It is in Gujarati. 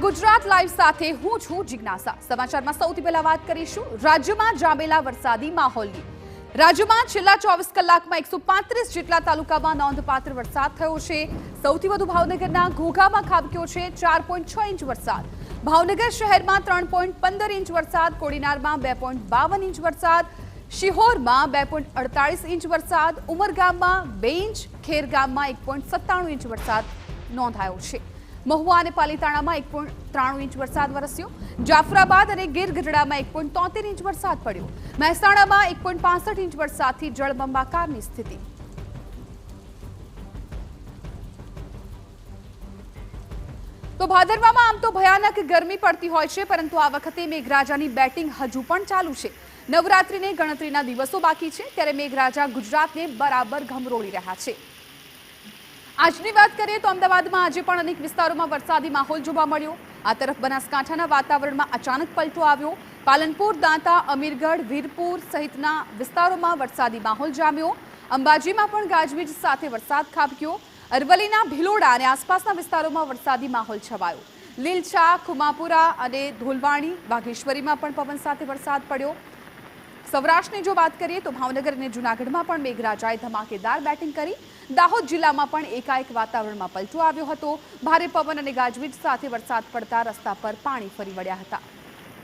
ગુજરાત લાઈવ સાથે હું છું જિજ્ઞાસા। સમાચારમાં સૌથી પહેલા વાત કરીશું રાજ્યમાં જામેલા વરસાદી માહોલની। રાજ્યમાં છેલ્લા 24 કલાકમાં 135 જેટલા તાલુકામાં નોંધપાત્ર વરસાદ થયો છે। સૌથી વધુ ભાવનગરના ઘોઘામાં ખાબક્યો છે 4.6 ઇંચ વરસાદ। ભાવનગર શહેરમાં 3.15 ઇંચ વરસાદ, કોડીનારમાં 2.52 ઇંચ વરસાદ, શિહોરમાં 2.48 ઇંચ વરસાદ, ઉમરગામમાં 2 ઇંચ, ખેરગામમાં 1.97 ઇંચ વરસાદ નોંધાયો છે। મહુવા અને પાલીતાણામાં 1.93 ઇંચ વરસાદ વરસ્યો। જાફરાબાદ અને ગીર ગઢડામાં 1.73 ઇંચ વરસાદ પડ્યો। મહેસાણામાં 1.65 ઇંચ વરસાદથી જળબંબાકારની સ્થિતિ। તો ભાદરવામાં આમ તો ભયાનક ગરમી પડતી હોય છે, પરંતુ આ વખતે મેઘરાજાની બેટિંગ હજુ પણ ચાલુ છે। નવરાત્રીને ગણતરીના દિવસો બાકી છે, ત્યારે મેઘરાજા ગુજરાતને બરાબર ગમરોળી રહ્યા છે। આજની વાત કરીએ તો અમદાવાદમાં આજે પણ અનેક વિસ્તારોમાં વરસાદી માહોલ જોવા મળ્યો। આ તરફ બનાસકાંઠાના વાતાવરણમાં અચાનક પલટો આવ્યો। પાલનપુર, દાંતા, અમીરગઢ, વીરપુર સહિતના વિસ્તારોમાં વરસાદી માહોલ જામ્યો। અંબાજીમાં પણ ગાજવીજ સાથે વરસાદ ખાબક્યો। અરવલ્લીના ભિલોડા અને આસપાસના વિસ્તારોમાં વરસાદી માહોલ છવાયો। લીલછા, ખુમાપુરા અને ધોલવાણી, વાઘેશ્વરીમાં પણ પવન સાથે વરસાદ પડ્યો। સૌરાષ્ટ્રની જો વાત કરીએ તો ભાવનગર અને જૂનાગઢમાં પણ મેઘરાજાએ ધમાકેદાર બેટિંગ કરી। દાહોદ જિલ્લામાં પણ એકાએક વાતાવરણમાં પલટો આવ્યો હતો। ભારે પવન અને ગાજવીજ સાથે વરસાદ પડતા રસ્તા પર પાણી ફરી વળ્યા હતા।